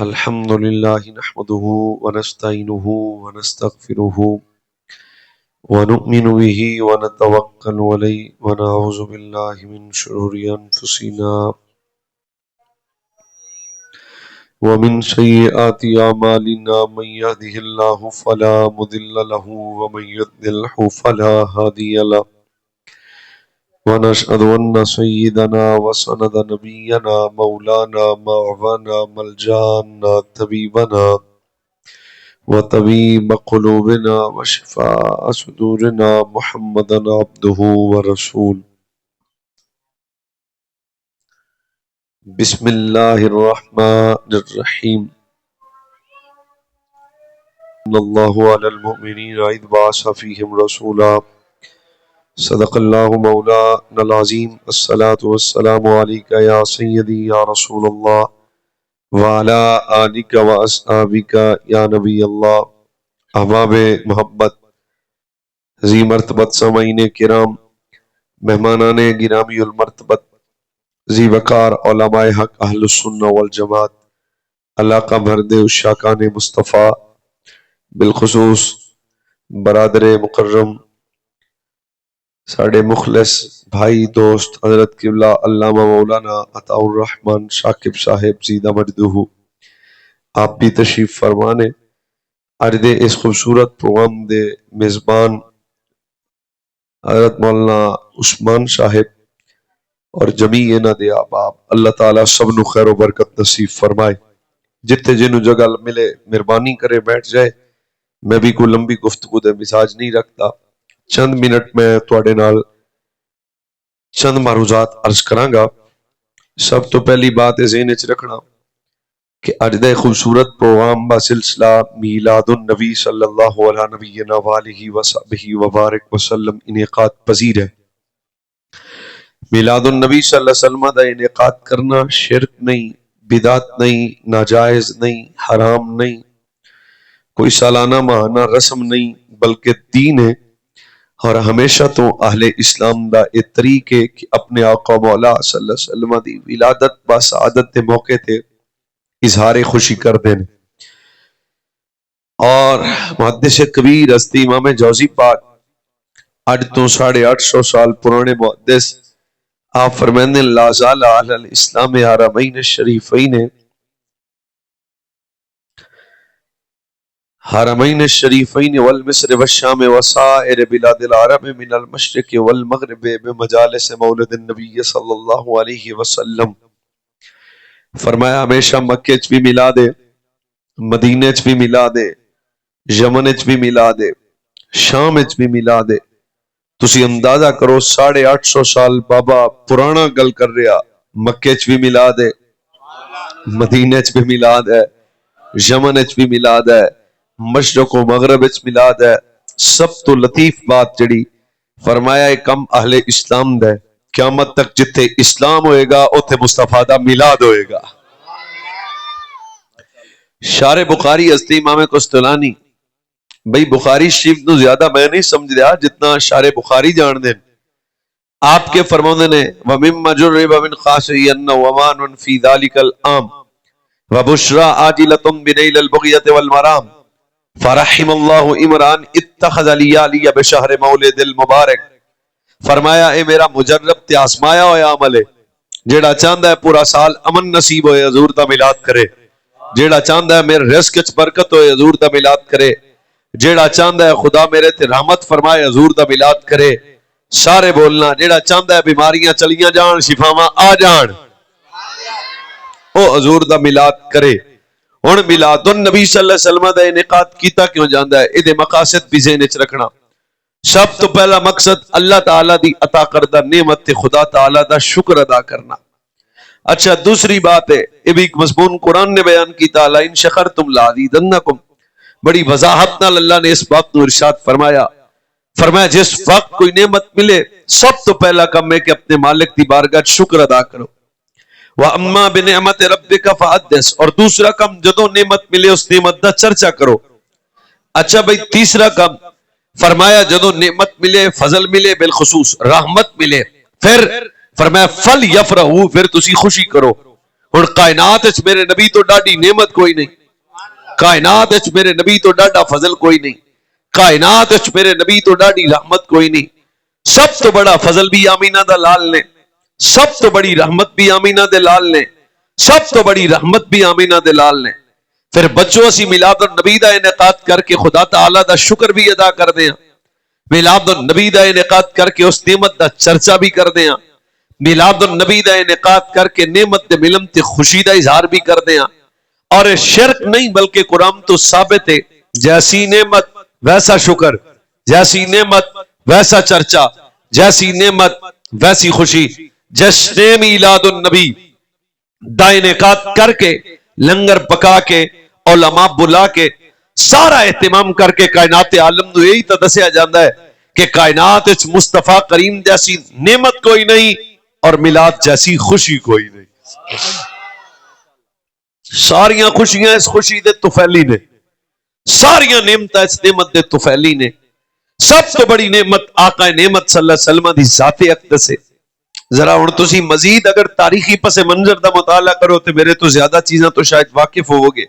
الحمد لله نحمده ونستعينه ونستغفره ونؤمن به ونتوكل عليه ونعوذ بالله من شرور أنفسنا ومن سيئات أعمالنا من يهده الله فلا مضل له ومن يضلل فلا هادي له ونشهد أن سيدنا وسند نبينا مولانا معوانا ملجانا طبيبنا وطبيب قلوبنا وشفاء صدورنا محمدا عبده ورسول. بسم الله الرحمن الرحيم. إن الله على المؤمنين إذ بعث فيهم رسولا. صدق الله مولانا العظيم. الصلاة والسلام عليك يا سيدي يا رسول الله وعلى آلك وأصحابك يا نبي الله. احباب محبت، ذی مرتبت سامعین کرام، مہمانان گرامی المرتبت، ذی وقار علماء حق اہل السنہ والجماعت، علاقہ بھرد عشاقان مصطفیٰ، بالخصوص برادر مکرم ساڑھے مخلص بھائی دوست حضرت قبلہ علامہ مولانا عطاء الرحمن شاکب صاحب زیدہ مجدہ، آپ بھی تشریف فرمانے عرض اس خوبصورت پروگرام دے میزبان حضرت مولانا عثمان صاحب اور جمیع انہ دے احباب، اللہ تعالیٰ سب نو خیر و برکت نصیب فرمائے. جتنے جنوں جگہ ملے مہربانی کرے بیٹھ جائے. میں بھی کوئی لمبی گفتگو دے مزاج نہیں رکھتا، چند منٹ میں تواڈے نال چند معروضات عرض کراں گا. سب تو پہلی بات ذہن وچ رکھنا کہ اج دا خوبصورت پروگرام با سلسلہ میلاد النبی صلی اللہ علیہ نبینا وآلہ وصحبہ وبارک وسلم انعقاد پذیر ہے. میلاد النبی صلی اللہ علیہ وسلم دا انعقاد کرنا شرک نہیں، بدعت نہیں، ناجائز نہیں، حرام نہیں، کوئی سالانہ ماہانہ رسم نہیں، بلکہ دین ہے. اور ہمیشہ تو اہل اسلام دا ایک طریق ہے کہ اپنے آقا مولا صلی اللہ علیہ وسلم دی ولادت با سعادت دے موقع تے اظہار خوشی کر دین. اور محدث کبیر ہستی امام جوزی پاک اج تو 850 سال پرانے محدث، آپ فرماندے لا زال علی الاسلام حرمین الشریفین، حرمین الشریفین والمصر والشام وسائر بلاد العرب من المشرق والمغرب بمجالس مولد النبی صلی اللہ علیہ وسلم. فرمایا ہمیشہ مکہ چ بھی میلاد ہے، مدینہ چ بھی میلاد ہے، یمن چ بھی میلاد ہے، شام چ بھی میلاد ہے. تسی اندازہ کرو 850 سال بابا پرانا گل کر رہا، مکہ چ بھی میلاد ہے، مدینہ چ بھی میلاد ہے، یمن چ بھی میلاد ہے، مشرق و مغرب وچ میلاد ہے. سب تو لطیف بات جڑی فرمایا ہے کم اہل اسلام دا ہے، قیامت تک جتھے اسلام ہوئے گا اوتھے مصطفیٰ دا میلاد ہوئے گا. شارح بخاری ہستی امام قسطلانی، بھئی بخاری شریف نو زیادہ میں نہیں سمجھ رہا جتنا شارح بخاری جان دیں. آپ کے فرمانے نے وَمِمَّا جُرِّبَ مِنْ خَاسِهِ أَنَّ وَمَانٌ فِي ذَلِكَ الْعَامِ وَبُشْرَى عَاجِلَةٌ بِنَيْلِ الْبُغْيَةِ وَالْمَرَامِ فرحم اللہ عمران اتخذ لیالی بشہر مولد المبارک. فرمایا اے میرا مجرب تے آسمایا ہویا عمل ہے، جیڑا چاہندا ہے پورا سال امن نصیب ہوئے حضور دا میلاد کرے، جیڑا چاہندا ہے میرے رزق وچ برکت ہوئے حضور دا میلاد کرے، جیڑا چاہندا ہے خدا میرے تے رحمت فرمائے حضور دا میلاد کرے. سارے بولنا، جیڑا چاہندا ہے بیماریاں چلیاں جان، شفاواں آ جان، او حضور دا میلاد کرے. ہن میلاد النبی صلی اللہ علیہ وسلم دا انعقاد کیتا کیوں جاندا ہے؟ اے مقاصد بھی ذہن وچ رکھنا. سب تو پہلا مقصد اللہ تعالی دی عطا کردہ نعمت تے خدا تعالی دا شکر ادا کرنا. اچھا دوسری بات ہے، یہ بھی ایک مضمون قرآن نے بیان کیتا، لئن شکرتم لازیدنکم، بڑی وضاحت نال اللہ نے اس بات نو ارشاد فرمایا. فرمایا جس وقت کوئی نعمت ملے سب تو پہلا کام ہے کہ اپنے مالک دی بارگاہ شکر ادا کرو. وَأَمَّا بِنِعْمَةِ رَبِّكَ فَحَدِّثْ، اور دوسرا کام جدوں نعمت ملے اس نعمت دا چرچا کرو. اچھا بھئی تیسرا کام فرمایا جدوں نعمت ملے، فضل ملے، بالخصوص رحمت ملے، پھر فرمایا فَلْيَفْرَحُوا، پھر تسی خوشی کرو. ہن کائنات وچ میرے نبی تو ڈاڈی نعمت کوئی نہیں, کائنات وچ میرے نبی تو ڈاڈا فضل کوئی نہیں, کائنات وچ میرے نبی تو ڈاڈی رحمت کوئی نہیں. سب تو بڑا فضل بھی آمینہ دا لال نے, سب تو بڑی رحمت بھی آمینہ دے لال نے, سب تو بڑی رحمت بھی آمینہ دے لال نے. پھر بچوں اسی میلاد النبی دا انعقاد کر کے خدا تعالی دا شکر بھی ادا کر دیں, میلاد النبی دا انعقاد کر کے اس نعمت دا چرچا بھی کر دیں, میلاد النبی دا انعقاد کر کے نعمت دے ملن تے خوشی دا اظہار بھی کر دیں. اور شرک نہیں بلکہ قرآن تو ثابت ہے, جیسی نعمت ویسا شکر, جیسی نعمت ویسا چرچا, جیسی نعمت ویسی خوشی. جشن میلاد النبی دا انعقاد کر کے لنگر پکا کے علماء بلا کے سارا اہتمام کر کے کائنات عالم نو یہی تو دسیا جاتا ہے کہ کائنات وچ مصطفیٰ کریم جیسی نعمت کوئی نہیں اور میلاد جیسی خوشی کوئی نہیں. ساریاں خوشیاں اس خوشی دے توفیلی نے, ساریاں نعمتاں اس نعمت دے توفیلی نے. سب تو بڑی نعمت آقا نعمت صلی اللہ علیہ وسلم دی ذات اقدس ہے. ذرا ہن تسی مزید اگر تاریخی پس منظر دا مطالعہ کرو تو میرے تو زیادہ چیزاں تو شاید واقف ہوو گے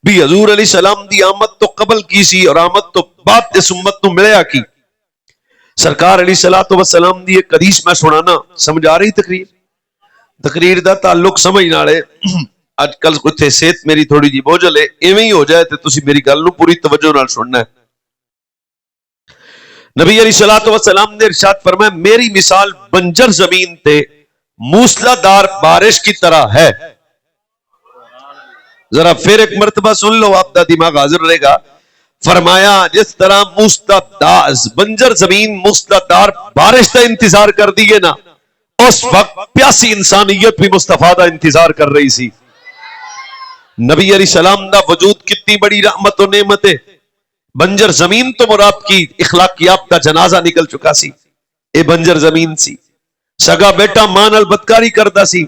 بھی حضور علیہ السلام دی آمد تو قبل کی سی اور آمد تو بعد اس امت تو ملیا کی. سرکار علیہ الصلوۃ والسلام دی ایک حدیث میں سنانا, سمجھ آ رہی تقریر دا تعلق سمجھ والے. اج کل کچھ صحت میری تھوڑی جی بوجھل ہے, ایویں ہی ہو جائے تے تسی میری گل نو پوری توجہ نال سننا ہے. نبی علیہ الصلوۃ والسلام نے ارشاد فرمایا میری مثال بنجر زمین تے موسلا دار بارش کی طرح ہے. ذرا پھر ایک مرتبہ سن لو, آپ دا دماغ حاضر رہے گا. فرمایا جس طرح بنجر زمین موسلا دار بارش کا انتظار کر دیے نا, اس وقت پیاسی انسانیت بھی مصطفیٰ دا انتظار کر رہی سی. نبی علیہ السلام دا وجود کتنی بڑی رحمت و نعمت ہے. بنجر زمین تو مراد کی اخلاقیات دا جنازہ نکل چکا سی, اے بنجر زمین سی. سگا بیٹا ماں نال بدکاری کردا سی,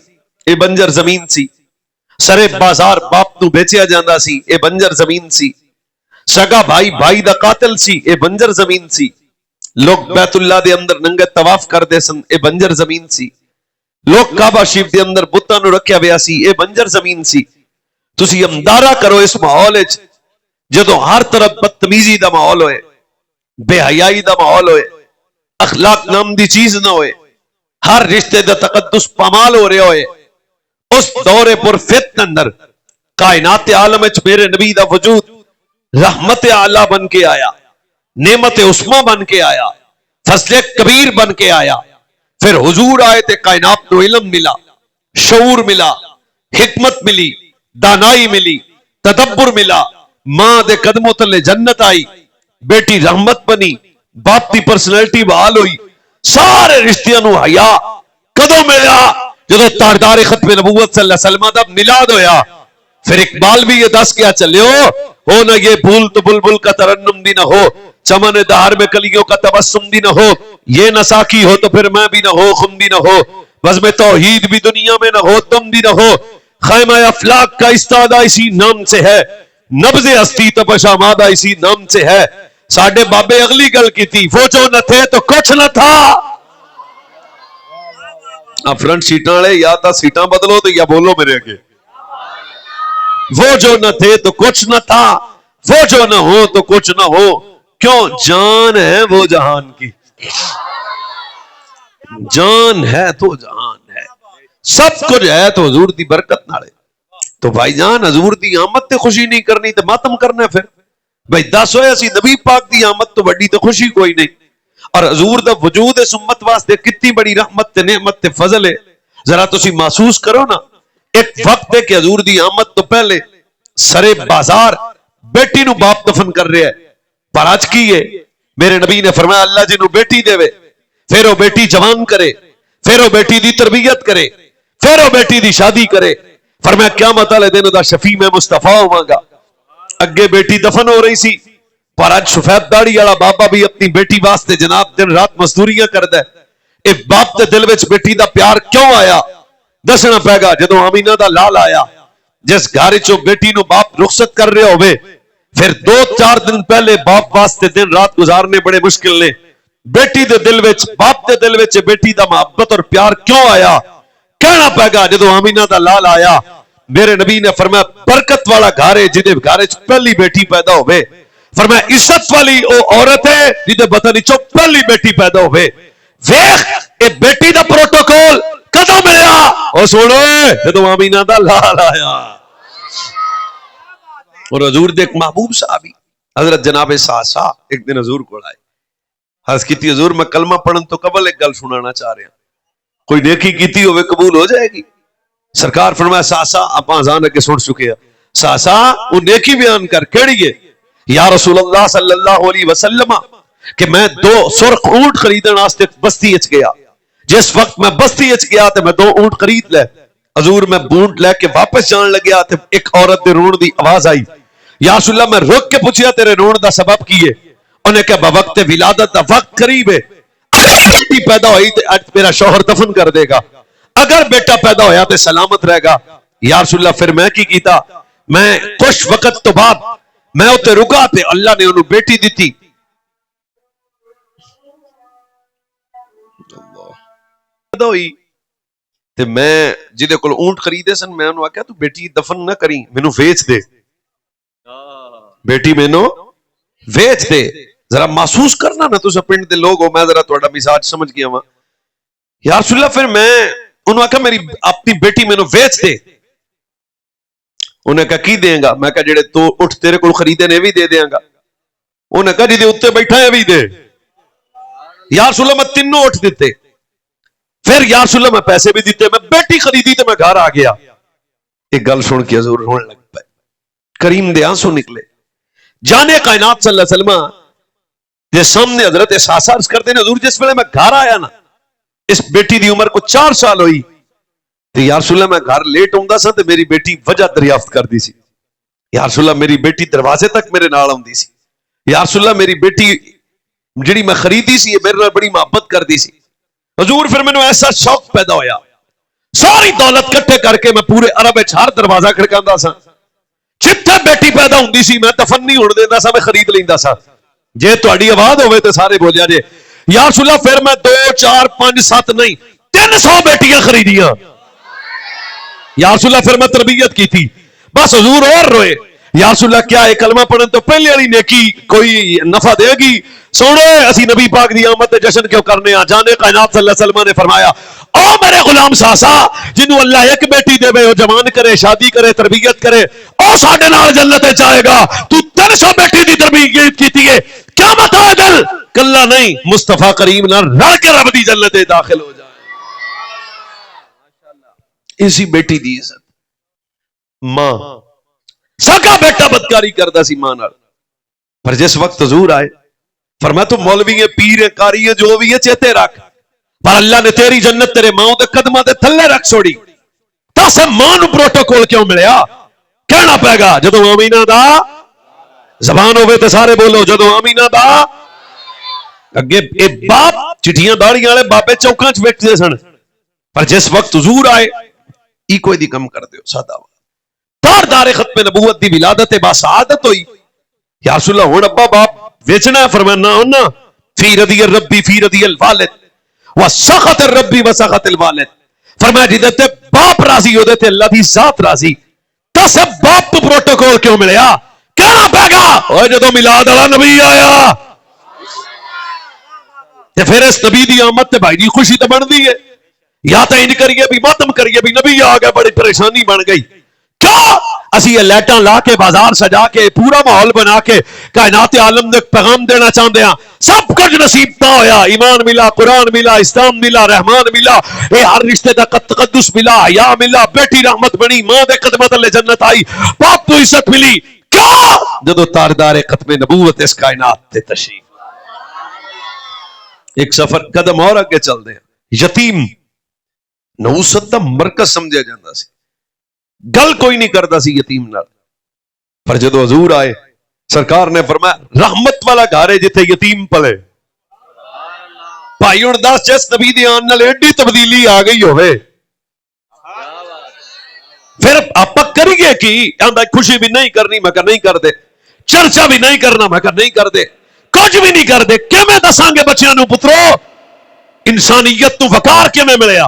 اے بنجر زمین سی. سرے بازار باپ نو بیچیا جاندا سی, اے بنجر زمین سی. سگا بھائی بھائی دا قاتل سی, اے بنجر زمین سی. لوگ بیت اللہ دے اندر ننگے طواف کردے سن, اے بنجر زمین سی. لوگ کعبہ شریف دے اندر بتاں نو رکھیا ویا سی, اے بنجر زمین سی. تسی اندازہ کرو اس ماحول وچ جدوں ہر طرف بدتمیزی دا ماحول ہوئے, بے حیائی دا ماحول ہوئے, اخلاق نام دی چیز نہ ہوئے, ہر رشتے دا تقدس پامال ہو رہے ہوئے, اس دور پر فتن اندر کائنات عالم وچ میرے نبی دا وجود رحمت اعلی بن کے آیا, نعمت عظمی بن کے آیا, فضل کبیر بن کے آیا. پھر حضور آئے تے کائنات کو علم ملا, شعور ملا, حکمت ملی, دانائی ملی, تدبر ملا. ماں دے قدموں تلے جنت آئی, بیٹی رحمت بنی, باپ دی پرسنالٹی بحال ہوئی. سارے رشتیاں نو حیا کدوں ملا جدو تاجدار ختم نبوت صلی اللہ علیہ وسلم دا میلاد ہویا. پھر اقبال بھی یہ دس کیا چلے ہو نہ یہ بھول تو بلبل کا ترنم بھی نہ ہو, چمن دہر میں کلیوں کا تبسم بھی نہ ہو, یہ نہ ساکی ہو تو پھر میں بھی نہ ہو, خم بھی نہ ہو, بزم توحید بھی دنیا میں نہ ہو, تم بھی نہ ہو. خیمہ افلاک کا استادہ اسی نام سے ہے, نبض ہستی تپش آمادہ اسی نام سے ہے. ساڈے بابے اگلی گل کی تھی, وہ جو نہ تھے تو کچھ نہ تھا. فرنٹ سیٹاں والے یا تو سیٹاں بدلو تو یا بولو میرے اگے. وہ جو نہ تھے تو کچھ نہ تھا, وہ جو نہ ہو تو کچھ نہ ہو, کیوں جان ہے وہ جہان کی, جان ہے تو جہان ہے, سب کچھ ہے تو حضور دی برکت نالے. تو بھائی جان حضور دی آمد تے خوشی نہیں کرنی تے ماتم کرنا. پھر بھائی دس ہوئے اسی نبی پاک دی آمد تو بڑی تے خوشی کوئی نہیں, اور حضور دا وجود اس امت واسطے کتنی بڑی رحمت تے نعمت تے فضل ہے. ذرا تسی محسوس کرو نا, ایک وقت ہے کہ حضور دی آمد تو پہلے سرے بازار بیٹی نو باپ دفن کر رہے ہیں, پر آج کی ہے میرے نبی نے فرمایا اللہ جی نو بیٹی دے وے, پھر وہ بیٹی جوان کرے, پھر وہ بیٹی دی تربیت کرے, پھر وہ بیٹی دی شادی کرے. فرمایا قیامت والے دن دا شفیع میں مصطفیٰ ہوں گا. اگے بیٹی دفن ہو رہی سی, پر آج سفید داڑھی والا بابا بھی اپنی بیٹی واسطے جناب دن رات مزدوریاں کردا ہے. اے باپ دے دل وچ بیٹی دا پیار کیوں آیا دسنا پے گا. جدوں آمینہ دا لال آیا, جس گھر چوں بیٹی نو باپ رخصت کر رہے ہوئے, پھر 2-4 دن پہلے باپ واسطے دن رات گزارنے بڑے مشکل نے. بیٹی دے دل وچ, باپ دے دل وچ بیٹی دا محبت اور پیار کیوں آیا؟ کہنا پے گا جدو آمینہ دا لال آیا میرے نبی نے فرمایا برکت والا گھر ہے جدے گھر وچ پہلی بیٹی پیدا ہوئے، فرمایا عزت والی او عورت ہے جدے بطن وچوں پہلی بیٹی پیدا ہوئے۔ ویکھ اے بیٹی دا پروٹوکول کدوں ملیا؟ او سنو جدو آمینہ دا لال آیا۔ اور حضور دے ایک محبوب صحابی حضرت جناب ساسا ایک دن حضور کو آئے، حضرت کیتی حضور میں کلمہ پڑھن تو قبل ایک گل سنانا چاہ رہا ہوں، کوئی نیکی کیتی ہوئے قبول ہو جائے گی؟ سرکار فرمایا ساسا آپ آزان اگے سن چکے ہیں، ساسا وہ نیکی بیان کر کیڑی ہے؟ یا رسول اللہ صلی اللہ علیہ وسلم کہ میں 2 سرخ اونٹ خریدن واسطے بستی اچ گیا، جس وقت میں بستی اچ گیا تے میں 2 اونٹ خرید لے، حضور میں اونٹ لے کے واپس جان لگیا تے ایک عورت دے رون دی آواز آئی، یا رسول اللہ میں رک کے پوچھیا تیرے رون دا سبب کی ہے؟ انہیں کہا بوقت ولادت دا وقت قریب ہے، اگر بیٹی پیدا ہوئی تے اج میرا شوہر دفن کر دے گا، اگر بیٹا پیدا ہویا تے سلامت رہے گا۔ یا رسول اللہ پھر میں کی کیتا؟ میں کچھ وقت تو بعد میں اتے رکا تے اللہ نے انہوں بیٹی دیتی۔ پیدا ہوئی تے میں جدے کول اونٹ خریدے سن میں انہوں آکھیا تو بیٹی دفن نہ کریں، مینوں ویچ دے، بیٹی مینوں ویچ دے۔ ذرا محسوس کرنا نا تسا پنڈ دے لوگ ہو، میں ذرا تہاڈا مزاج سمجھ گیا ہاں۔ یا رسول اللہ پھر میں انہوں نے کہا میری اپنی بیٹی مینوں ویچ دے۔ انہیں کہا کی دیں گا؟ میں کہا جڑے تو اٹھ تیرے کول خریدے نے بھی دے دیاں گا۔ انہیں کہا جدے اتنے بیٹھا ہے بھی دے۔ یا رسول اللہ میں 3 اٹھ دیتے، پھر یا رسول اللہ میں پیسے بھی دیتے، میں بیٹی خریدی تو میں گھر آ گیا۔ ایک گل سن کے حضور رونے لگ پائے، کریم دے آنسو نکلے۔ جانے کائنات صلی اللہ علیہ وسلم دے سامنے حضرت ساسا عرض کرتے ہیں حضور جس ویلے میں گھر آیا نا اس بیٹی دی عمر کو 4 سال ہوئی تو یا رسول اللہ میں گھر لیٹ ہوندا سا تے میری بیٹی وجہ دریافت کر دی سی۔ یا رسول اللہ میری بیٹی دروازے تک میرے نال آندی سی۔ یا رسول اللہ میری بیٹی جڑی میں خریدی سی میرے نال بڑی محبت کر دی سی۔ حضور پھر مینوں ایسا شوق پیدا ہویا، ساری دولت کٹھے کر کے میں پورے عرب وچ ہر دروازہ کھڑکاندا سا، جتھے بیٹی پیدا ہوندی سی میں دفن نہیں ہوਣ دیندا سا، میں خرید لیندا سا۔ جے تہاڈی آواز ہوے تے سارے بولیا جے۔ یا رسول اللہ پھر میں 2 4 5 7 نہیں 300 بیٹیاں خریدیاں۔ یا رسول اللہ پھر میں تربیت کی تھی، بس حضور اور روئے۔ یا رسول اللہ کیا ہے کلمہ پڑھن تو پہلے والی نیکی کوئی نفع دے گی؟ سونے اسی نبی پاک دی آمد دے جشن کیوں کرنے آ؟ جانے کائنات صلی اللہ علیہ وسلم نے فرمایا او میرے غلام ساسا جنہوں اللہ ایک بیٹی دے وہ جوان کرے، شادی کرے، تربیت کرے، او ساڈے نال جنت تے جائے گا۔ تو 300 بیٹی دی تربیت کیتی ہے، کیا بتا دل کلا نہیں مصطفیٰ کریم نہ رل کے رب دی جنت تے داخل ہو جائے۔ اسی بیٹی دی عزت ماں سکا بیٹا بدکاری کردا سی ماں نال، پر جس وقت حضور آئے فرمایا تو مولوی ہے پیر ہے کاری ہے جو بھی ہے چیتے رکھ، پر اللہ نے تیری جنت تیرے ماں دے قدماں دے تھلے رکھ چھوڑی۔ تاسے ماں نو پروٹوکول کیوں ملیا؟ کہنا پے گا جدوں آمینہ دا زبان ہوئے تے سارے بولو جدوں آمینہ دا اگے اے باپ چٹھیاں داڑیاں والے بابے چوکاں چ بیٹھدے سن، پر جس وقت حضور آئے ای کوئی دی کم کر دیو سادہ دار ختم نبوت دی ولادت با سعادت ہوئی۔ یا رسول اللہ ہن ابا باپ ویچنا ہے؟ فرمایا نہ ہونا فی رضی الربی فی رضی الوالد وسخط الربی وسخط الوالد، فرمایا جدے تے باپ راضی ہو دے تے اللہ دی ذات راضی۔ تس باپ تو پروٹوکول کیوں ملیا؟ کہنا پے گا اوے جدوں میلاد والا نبی آیا تے پھر اس نبی دی آمد تے بھائی دی خوشی تے بندی ہے، یا تے انج کریے بھی ماتم کریے بھی نبی آ گیا بڑی پریشانی بن گئی۔ کیوں اسی یہ لائٹاں لا کے بازار سجا کے پورا ماحول بنا کے کائنات عالم نے پیغام دینا چاہتے ہیں؟ سب کچھ نصیب نہ ہویا، ایمان ملا، قرآن ملا، اسلام ملا، رحمان ملا، اے ہر رشتے دا تقدس ملا، حیا ملا، بیٹی رحمت بنی، ماں دے قدمت تلے جنت آئی، باپ تو عزت ملی۔ کیوں؟ جدو تاردار ختم نبوت اس کائنات تے تشریف۔ ایک سفر قدم اور اگے چل دے، یتیم نوست دا مرکز سمجھا جاندہ سی، گل کوئی نہیں کرتا سی یتیم نال، پر جدو حضور آئے سرکار نے فرمایا رحمت والا گھر ہے جتھے یتیم پلے۔ بھائی ہن دس جس نبی دی آن نال ایڈی تبدیلی آ گئی ہوئے پھر آپ کریے کی؟ آندا خوشی بھی نہیں کرنی، میں کہ نہیں کر دے، چرچا بھی نہیں کرنا، میں کہ نہیں کر دے، کچھ بھی نہیں کر دے۔ کیویں دساں گے بچیاں نو پترو انسانیت تو وقار کیویں ملیا؟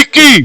21।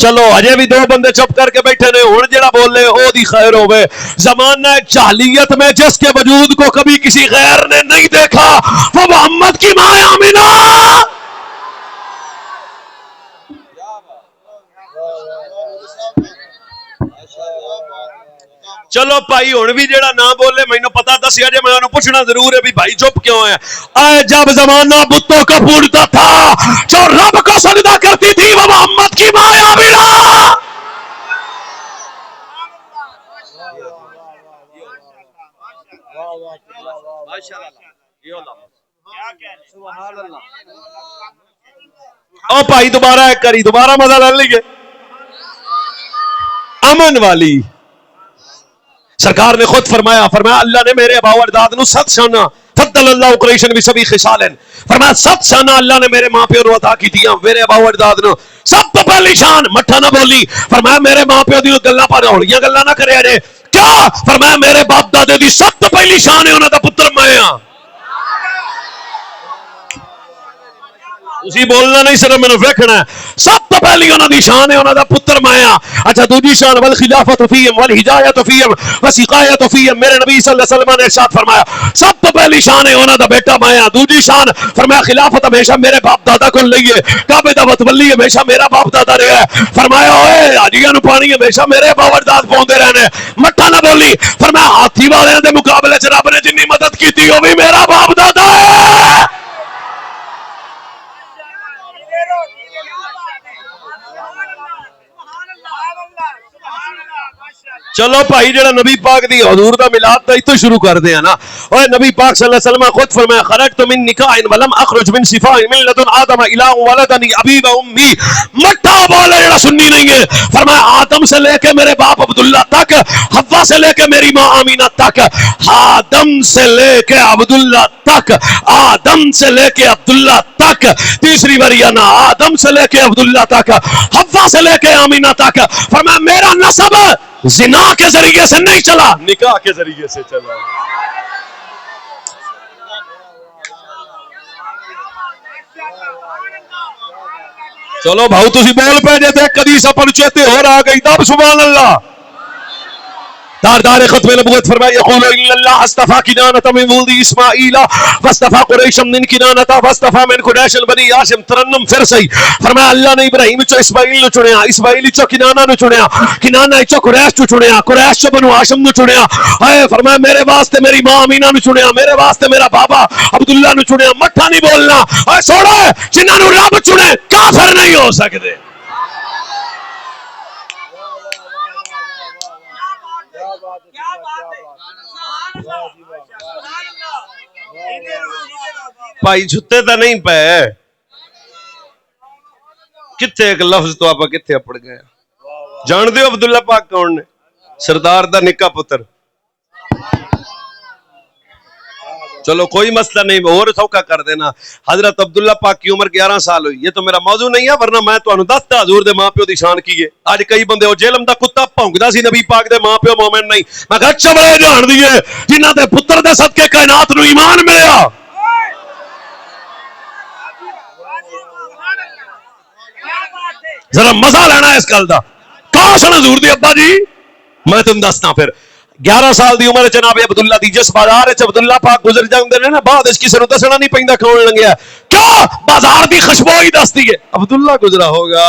چلو اجے بھی دو بندے چپ کر کے بیٹھے نے. ہن جڑا بولے او دی خیر ہوے. زمانہ جاہلیت میں جس کے وجود کو کبھی کسی غیر نے نہیں دیکھا وہ محمد کی ماں آمینہ. چلو بھائی ہن بھی جڑا نہ بولے مینوں پتہ دسیا جے میں انہوں پوچھنا ضرور ہے بھی بھائی چپ کیوں ہے. اے جب زمانہ بتوں کو پوجتا تھا جو رب کو سجدہ کرتی تھی وہ محمد کی ماں آمینہ. او بھائی دوبارہ ایک کری دوبارہ مزہ لے لیے. امن والی سرکار نے خود فرمایا اللہ نے میرے ابا و اجداد نو 7 شانہ فضل اللہ قریشن بسبی خصالن. فرمایا 7 شانہ اللہ نے میرے ماں پیو نو عطا کیتیاں. میرے ابا و اجداد نو سب تو پہلی شان مٹھا نہ بولی. فرمایا میرے ماں پیو دی گلاں پر ہولیاں گلاں نہ کریا جے. کیا؟ فرمایا میرے باپ دادے دی سب تو پہلی شان ہے انہاں دا پتر میں ہاں. اسی بولنا نہیں صرف میں نے ویکھنا ہے. سب تو پہلی انہاں دی شان ہے انہاں دا پتر میں ہاں. اچھا دوسری شان والخلافت فیہم والہدایت فیہم وسقایت فیہم. میرے نبی صلی اللہ علیہ وسلم نے ارشاد فرمایا سب تو پہلی شان ہے انہاں دا بیٹا میں ہاں. دوسری شان فرمایا خلافت ہمیشہ میرے باپ دادا کو لئیے. کعبے دا متولی ہمیشہ میرا باپ دادا رہا ہے. فرمایا اوے حاجیاں نو پانی ہمیشہ میرے باپ داد پاؤندے رہنے. مٹھا نہ بولی. فرمایا ہاتھی والے دے مقابلے چ رب نے جنی مدد کیتی وہ بھی میرا باپ دادا ہے. چلو بھائی جڑا نبی پاک دی حضور دا میلاد تے تو شروع کر دے نا. اوے نبی پاک صلی اللہ علیہ وسلم خود فرمایا خرجت من نکاح ولم اخرج من صفاء من لدن آدم الى ولدنی ابی و امی. مٹھا بولے جڑا سنی نہیں ہے. فرمایا آدم سے لے کے میرے باپ عبداللہ تک, حوا سے لے کے میری ماں آمینہ تک, آدم سے لے کے عبداللہ تک, آدم سے لے کے عبداللہ تک. تیسری بار نا آدم سے لے کے عبداللہ تک, حوا سے لے کے آمینہ تک. فرمایا میرا نسب زنا کے ذریعے سے نہیں چلا, نکاح کے ذریعے سے چلا. چلو بھاؤ تسی بول پہ جے تے کدی سپن چیتے ہو رہا گئی تب سبحان اللہ. دار ختم نبوت فرمایا یقول ان اللہ اصطفى کنانۃ من ولد اسماعیل واصطفى قریشا من کنانۃ واصطفى من قریش بنی ہاشم. ترنم پھر صحیح. فرمایا اللہ نے ابراہیم چو اسماعیل نو چنیا, اسماعیل چو کنانہ نو چنیا, کنانہ چو قریش چو چنیا, قریش چو بنو ہاشم نو چنیا. اے فرمایا میرے واسطے میری ماں آمینہ نو چنیا, میرے واسطے میرا بابا عبداللہ نو چنیا. مٹھا نہیں بولنا. اے سوڑے جنہاں نو رب چنے کافر نہیں ہو سکدے. بھائی جھتے تو نہیں پے کتنے ایک لفظ تو آپ کتنے اپڑ گئے. جان دیو عبداللہ پاک کون نے؟ سردار دا نکا پتر. چلو کوئی مسئلہ نہیں, اور سوکا کر دینا. حضرت عبداللہ پاک کی عمر 11 سال ہوئی. یہ تو میرا موضوع نہیں ہے, ورنہ میں تو انہوں دستا حضور دے ماں پیو دی شان کیے. آج کئی بندے ہو جیلم دا کتا پونکدا سی نبی پاک دے ماں پیو مومن نہیں. میں کہا چبڑے جان دیے جنہ دے پتر دے صدقے کائنات نو ایمان ملیا. ذرا مزہ لینا اس گل دا. کاش حضور دی ابا جی میں تم دسنا. پھر 11 سال دی عمر جناب عبداللہ دی جس بازار وچ عبداللہ پاک گزر جاندے نے نا, بعد اس کسی نو دسنا نہیں پیندا کون لنگیا. کیوں؟ بازار دی خوشبو ہی دسدی ہے عبداللہ گزرا ہوگا.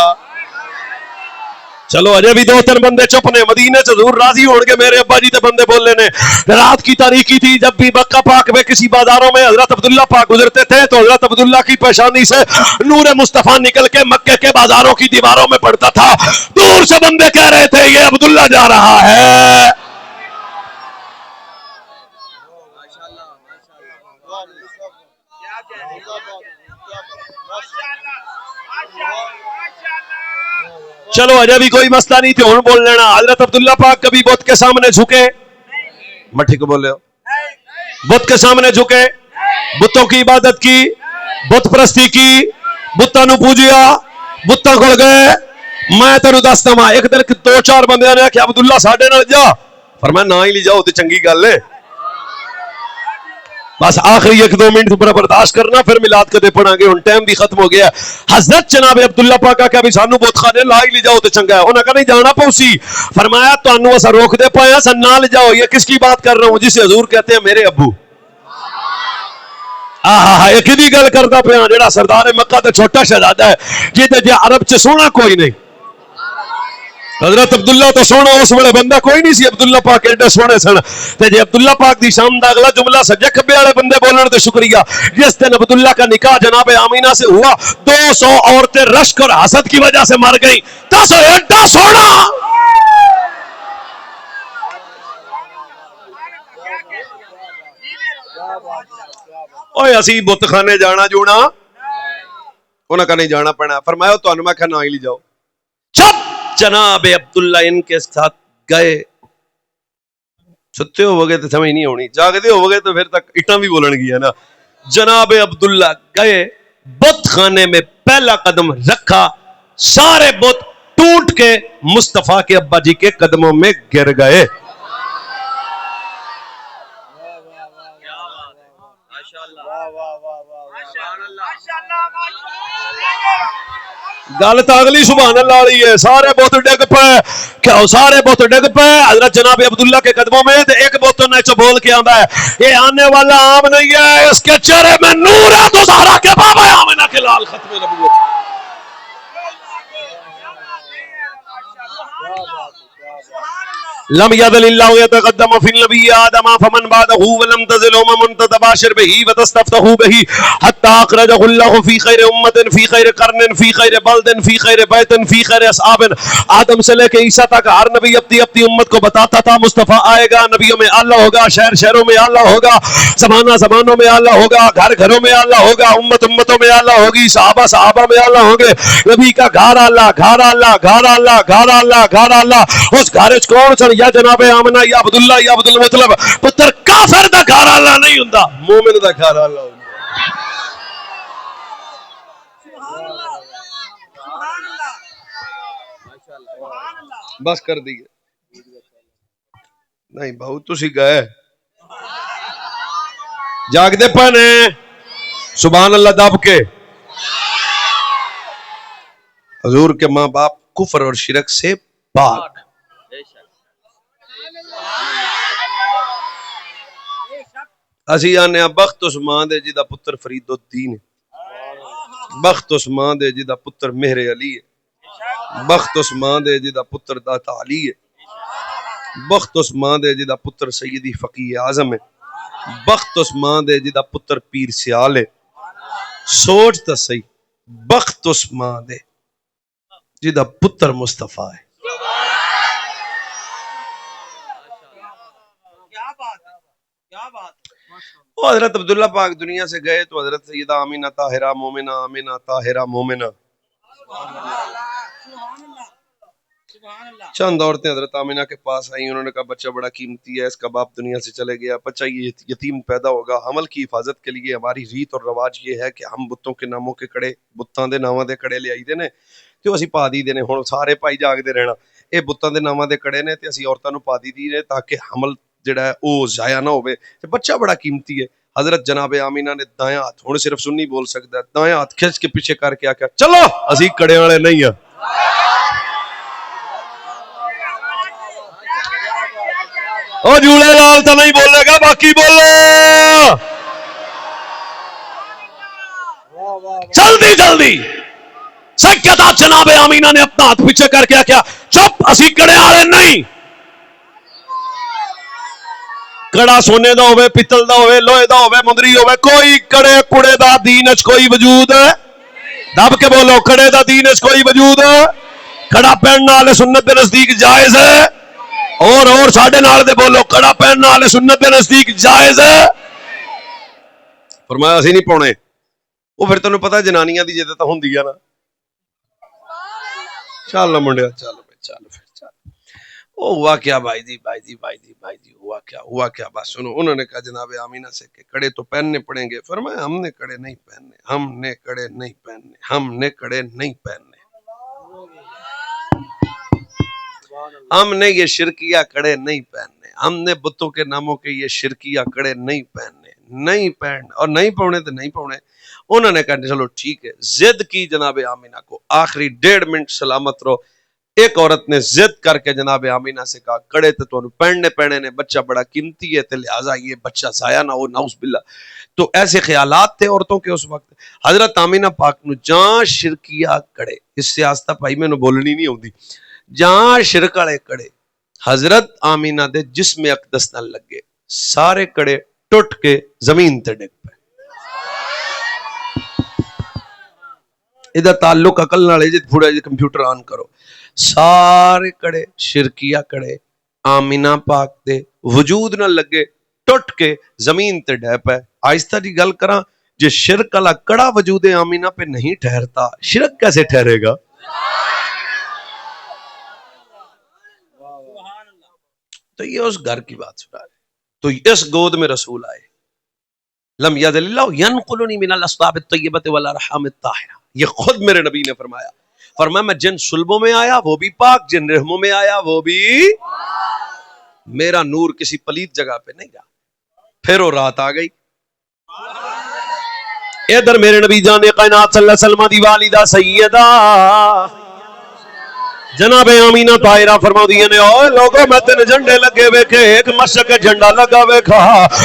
چلو اجے بھی 2-3 بندے چپ نے. مدینے سے ضرور راضی ہون گے میرے ابا جی تے بندے بولے نے. رات کی تاریکی تھی, جب بھی مکہ پاک میں کسی بازاروں میں حضرت عبداللہ پاک گزرتے تھے تو حضرت عبداللہ کی پیشانی سے نور مصطفیٰ نکل کے مکے کے بازاروں کی دیواروں میں پڑتا تھا. دور سے بندے کہہ رہے تھے یہ عبداللہ جا رہا ہے. چلو اجے بھی کوئی مسئلہ نہیں تھی, ہن بول لینا. حضرت عبداللہ پاک کبھی بت کے سامنے جھکے؟ مٹھی کو بولے ہو. بت کے سامنے جھکے, بتوں کی عبادت کی, بت پرستی کی, بتاں نو پوجیا, بتاں کول گئے. میں تینوں دسدا وا ایک دن 2-4 بندیاں نے کہ عبداللہ ساڈے نال جا. فرمایا نہ ہی لے جاؤ تے چنگی گل ہے. بس آخری 1-2 منٹ دوبارہ برداشت کرنا پھر میلاد کدے پڑھا گے. ہن ٹائم بھی ختم ہو گیا. حضرت جناب عبداللہ پاک آ بھی سانو بت خانے لا ہی لے جاؤ تو چنگا ہے. انہاں کہا نہیں جانا پوسی. فرمایا تانوں اسا روک دے پایا سا نہ لے جاؤ. یہ کس کی بات کر رہا ہوں؟ جسے حضور کہتے ہیں میرے ابو. ایک ہی گل کرتا پیا جڑا سردار مکہ تے چھوٹا شہزادہ ہے جی عرب چ سونا کوئی نہیں. حضرت عبداللہ تو سونا اس ویلے بندہ کوئی نہیں سی. عبداللہ پاک ایڈے سونے سن تے جے عبداللہ پاک دی شان دا اگلا جملہ سجے کھبے والے بندے بولن تے شکریہ. جس دن عبداللہ کا نکاح جناب آمینہ سے ہوا 200 عورتیں رشک اور حسد کی وجہ سے مر گئیں. دس ایڈا سونا اوے اسی بت خانے جانا جونا انہاں کا نہیں جانا پڑنا. فرمایا تانوں میں کہنا ہی لے جاؤ. جب جناب عبداللہ ان کے ساتھ گئے, ستے ہو گئے تو سمجھ نہیں ہونی, جاگتے ہو گئے تو پھر تک اٹاں بھی بولن گیا نا. جناب عبداللہ گئے بت خانے میں پہلا قدم رکھا, سارے بت ٹوٹ کے مصطفیٰ کے ابا جی کے قدموں میں گر گئے. گل تو اگلی سبحان اللہ والی ہے. سارے بت ڈگ پے, کیا سارے بت ڈگ پے حضرت جناب عبداللہ کے قدموں میں. ایک بت نیچے بول کے آندا ہے یہ آنے والا عام نہیں ہے, اس کے چہرے میں نور ہے تو زہرا کے بابا آمنہ کے لال ختم نبوت. لم يذل الله يتقدم في النبي آدم فمن بعده ولم تزل أمم تتباشر به وتستفتح به حتى أخرجه الله في خير أمة في خير قرن في خير بلد في خير بيت في خير أصحاب. آدم سے لے کے عیسیٰ تک ہر نبی اپنی اپنی امت کو بتاتا تھا مصطفیٰ آئے گا, نبیوں میں اللہ ہوگا, شہر شہروں میں اللہ ہوگا, زمانہ زمانوں میں اللہ ہوگا, گھر گھروں میں اللہ ہوگا, امت امتوں میں اللہ ہوگی, صحابہ صحابہ میں اللہ ہوں گے. نبی کا گھر اللہ, گھر اللہ, گھر اللہ, گھر اللہ, گھر اللہ. اس گھر وچ کون سن؟ یا جناب آمنہ یا عبداللہ یا عبد المطلب. پتر کافر دا گھر اللہ نہیں ہوندا, مومن دا گھر اللہ ہوندا. بس کر دیئے نہیں بہت تسی گئے جاگ دے پانے سبحان اللہ دب کے. حضور کے ماں باپ کفر اور شرک سے پاک. اسی آنے بخت اس ماں دے جدا پتر فرید الدین ہے, بخت اس ماں دے جدا پتر مہر علی ہے, بخت اس ماں دے جدا پتر داتا علی ہے, بخت اس ماں دے جدا پتر سیدی فقیہ اعظم ہے, بخت اس ماں دے جدا پتر پیر سیال ہے. سوچ تا صحیح, بخت اس ماں دے جدا پتر مصطفیٰ ہے. وہ حضرت عبداللہ پاک دنیا سے گئے تو حضرت سیدہ آمینہ طاہرہ مومنہ, آمینہ طاہرہ مومنہ, چند عورتیں حضرت آمینہ کے پاس آئیں. انہوں نے کہا بچہ بڑا قیمتی ہے, اس کا باپ دنیا سے چلے گیا, بچہ یہ یتیم پیدا ہوگا. حمل کی حفاظت کے لیے ہماری ریت اور رواج یہ ہے کہ ہم بتوں کے ناموں کے کڑے, بتاں دے ناموں دے کڑے لے آئی دے نے تو اسی پا دی دینے. ہن سارے پائی جاگ دے رہنا, اے بتاں دے ناموں دے کڑے نے تے اسی عورتاں نو پا دی دی نے تاکہ حمل جڑا ہے او ضائع نہ ہوئے. بچہ بڑا قیمتی ہے. حضرت جناب آمینہ نے دائیں ہاتھ, ہن صرف سنی بول سکتا ہے, دائیں ہاتھ کھچ کے پیچھے کر کے آکھیا چلو اسی کڑے والے نہیں ہیں. او جھولے لال تو نہیں بولے گا, باقی بولو جلدی جلدی. سیدہ جناب آمینہ نے اپنا ہاتھ پیچھے کر کے کیا چپ اسی کڑے والے نہیں. کڑا سونے دا ہوئے, پتل دا ہوئے, لوہے دا ہوئے, مندری ہوئے, کوئی کڑے کڑے دا دین اچ کوئی وجود ہے. دب کے بولو کڑے دا دین اچ کوئی وجود ہے. کڑا پہننا والے سنت دے نزدیک جائز ہے. اور ساڈے نال دے بولو کڑا پہننا والے سنت دے نزدیک جائز ہے. فرمایا اسی نہیں پاؤنے. وہ پھر تینوں پتہ جنانیاں دی جدت ہوندی ہے نا. چل منڈیا چل چل پھر چل. وہ ہوا کیا بھائی جی ہوا کیا بات سنو. انہوں نے کہا جناب آمینہ سے کہ کڑے تو پہننے پڑیں گے. فرمایا ہم نے کڑے نہیں پہننے, ہم نے کڑے نہیں پہننے, ہم نے کڑے نہیں پہننے, ہم نے یہ شرکیہ کڑے نہیں پہننے, ہم نے بتوں کے ناموں کے یہ شرکیہ کڑے نہیں پہننے. نہیں پہن اور نہیں پونے تو نہیں پونے. انہوں نے کہا چلو ٹھیک ہے, ضد کی جناب آمینہ کو, آخری 1.5 منٹ سلامت رہو. ایک عورت نے ضد کر کے جناب آمینہ سے کہا کڑے تو تمہیں پہننے پہنے نے, بچہ بڑا قیمتی ہے تو لہٰذا یہ بچہ ضائع نہ ہو, نعوذ باللہ. تو ایسے خیالات تھے عورتوں کے اس وقت. حضرت آمینہ پاک نو جہاں شرکیہ کڑے, اس سے آستہ پائی میں نو بولنی نہیں ہوندی, جہاں شرک والے کڑے حضرت آمینہ دے جسم اقدس نہ لگے, سارے کڑے ٹوٹ کے زمین تے ڈگ پے. ادھر تعلق عقل نال جے تھوڑا جے کمپیوٹر آن کرو, سارے کڑے شرکیہ کڑے آمینہ پاک دے وجود نہ لگے, ٹوٹ کے زمین تے ڈہ پے. آہستہ جی گل کراں, جے شرک والا کڑا وجود آمینہ پہ نہیں ٹھہرتا, شرک کیسے ٹھہرے گا؟ تو یہ اس گھر کی بات سنا ہے. تو اس گود میں رسول آئے, لم یذل اللہ ینقلنی من الاصحاب الطیبۃ والارحام الطاہرہ. یہ خود میرے نبی نے فرمایا, فرمایا میں جن صلبوں میں آیا وہ بھی پاک, جن رحموں میں آیا وہ بھی, میرا نور کسی پلیت جگہ پہ نہیں رہا. پھر وہ رات آ گئی. ادھر میرے نبی جان کائنات صلی اللہ علیہ وسلم دی والدہ سیدہ جناب آمینہ طاہرہ فرما دیے نے, اوے لوگوں میں تین جھنڈے لگے ویکھے, ایک مشرق جھنڈا لگا ویکھا,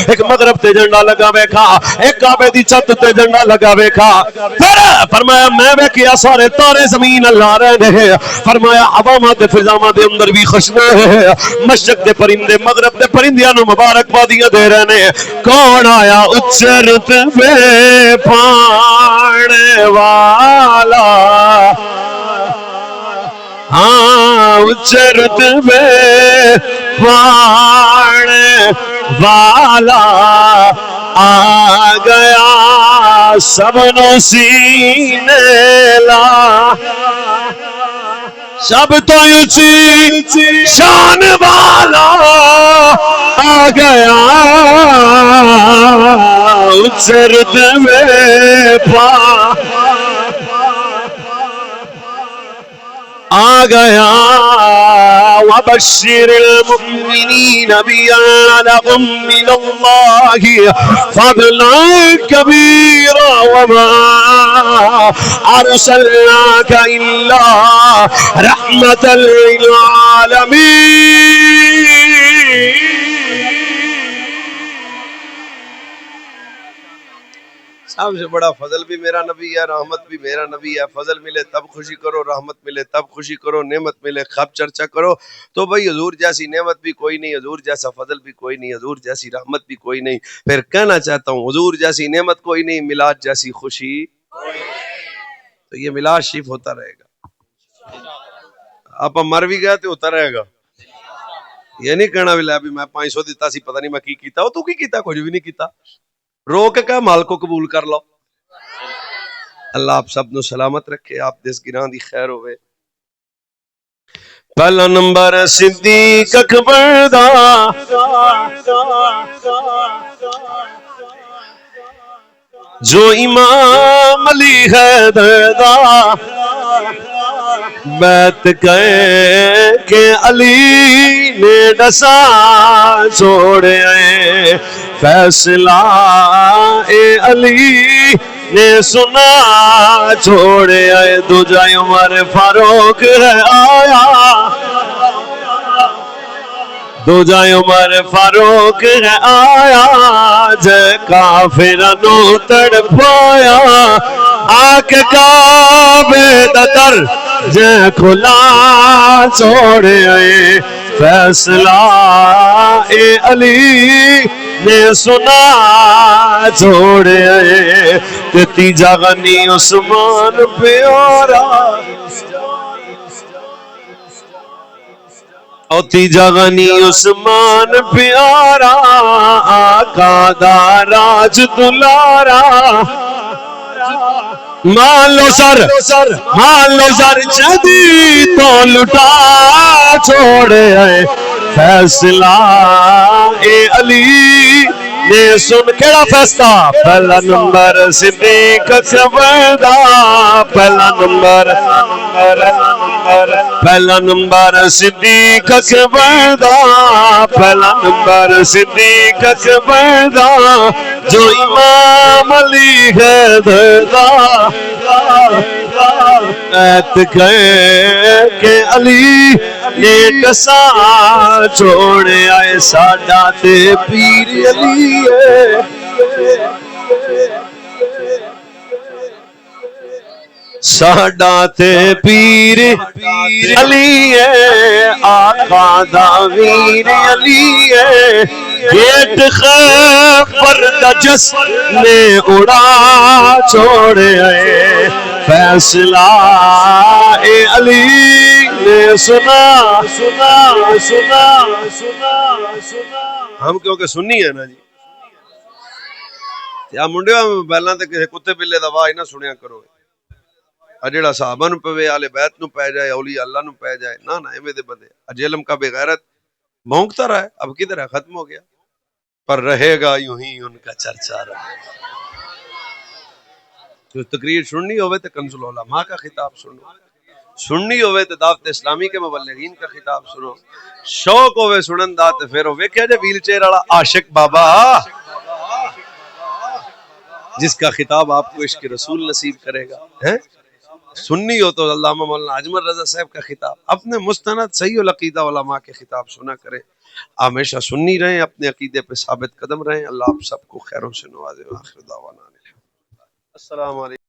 ایک مغرب تے جھنڈا لگا ویکھا, ایک کعبے دی چھت تے جھنڈا لگا ویکھا. پھر فرمایا میں ویکھیا سارے تارے زمین اللہ رہے ہیں. فرمایا عوامات فضاواں دے اندر بھی خوشبو ہے, مشرق دے پرندے مغرب دے پرندیاں نو مبارکبادیاں دے رہے نے. کون آیا اچرت میں پانے والا, ہاں اچرت میں پانے والا آ گیا, سب نو سینے لا, سب تو اونچی شان والا آ گیا, اچرت میں آ گیا. وبشر المؤمنین بأن لهم من اللہ فضلا کبیرا وما ارسلناک الا رحمتا للعالمین. سب سے بڑا فضل بھی میرا نبی ہے, رحمت بھی میرا نبی ہے. فضل ملے تب خوشی کرو, رحمت ملے تب خوشی کرو, نعمت ملے خب چرچا کرو. تو بھئی حضور جیسی نعمت بھی کوئی نہیں, حضور جیسا فضل بھی کوئی نہیں, حضور جیسی رحمت بھی کوئی نہیں. پھر کہنا چاہتا ہوں حضور جیسی نعمت کوئی نہیں, میلاد جیسی خوشی. تو یہ میلاد شریف ہوتا رہے گا, آپ مر بھی گئے تو ہوتا رہے گا. یہ نہیں کہنا بھی لے بھی میں 500 دیتا سی پتہ نہیں میں کی کیتا, وہ تو کی کیتا, کچھ بھی نہیں کیتا. رو کے کہا مال کو قبول کر لو. اللہ آپ سب نو سلامت رکھے, آپ دس گران دی خیر ہوئے. پہلا نمبر صدیق اکبر دا, جو امام علی حیدر دا بیت کہے کہ علی نے ڈسا چھوڑے, فیصلہ اے علی نے سنا چھوڑے. دوجا عمر فاروق ہے آیا, دوجا عمر فاروق ہے آیا, جے کافرانو تڑپایا, آ کے کعبے دا در جے کھلا چھوڑے. فیصلہ اے علی نے سنا چھوڑے, تیجا غنی عثمان پیارا, اور تیجا غنی عثمان پیارا, آقا دا راج دلارا. مان لو سر جدی تو لٹا چھوڑے. فیصلہ اے علی نے سن, کیڑا فیصلہ؟ پہلا نمبر صدیق اکبر دا, پہلا نمبر پہلا نمبر صدیق اکبر دا، پہلا نمبر صدیق اکبر دا، جو امام علی حیدر دا ایت کہے کہ علی نے ٹسا چھوڑے آئے ساڈا تے پیر علی ہے، ساڈا تے پیر علی ہے، آقا دا ویر علی ہے، گیٹ خیبر دا جس نے اڑا چھوڑے آئے فیصلہ اے علی نے سنا سنا سنا سنا سنا۔ ہم کیونکہ سنی ہے نا جی، یا منڈیاں بیلاں تے کسے کتے بلے دا واہ نہ سنیا کرو، جیڑا صحابہ نو پوے آل بیت نو پے جائے اولیاء اللہ نو پے جائے، نہ نہ ایویں دے بندے اج علم کا بے غیرت بھونکتا رہا ہے، اب کدھر ہے، ختم ہو گیا، پر رہے گا یوں ہی ان کا چرچا رہے۔ جو تقریر سننی ہوئے تو کنز العلماء کا خطاب سنو، سننی ہوئے تو دعوت اسلامی کے مبلغین کا خطاب سنو، شوق ہوئے سنن دا تے پھر ویکھیا جے ویل چیئر والا عاشق بابا جس کا خطاب آپ کو عشق رسول نصیب کرے گا، ہے سنی ہو تو علامہ مولانا اجمل رضا صاحب کا خطاب، اپنے مستند صحیح العقیدہ علماء کے خطاب سنا کریں، ہمیشہ سنی رہیں، اپنے عقیدے پہ ثابت قدم رہیں، اللہ آپ سب کو خیروں سے نوازے، آخر دعوانا السلام علیکم۔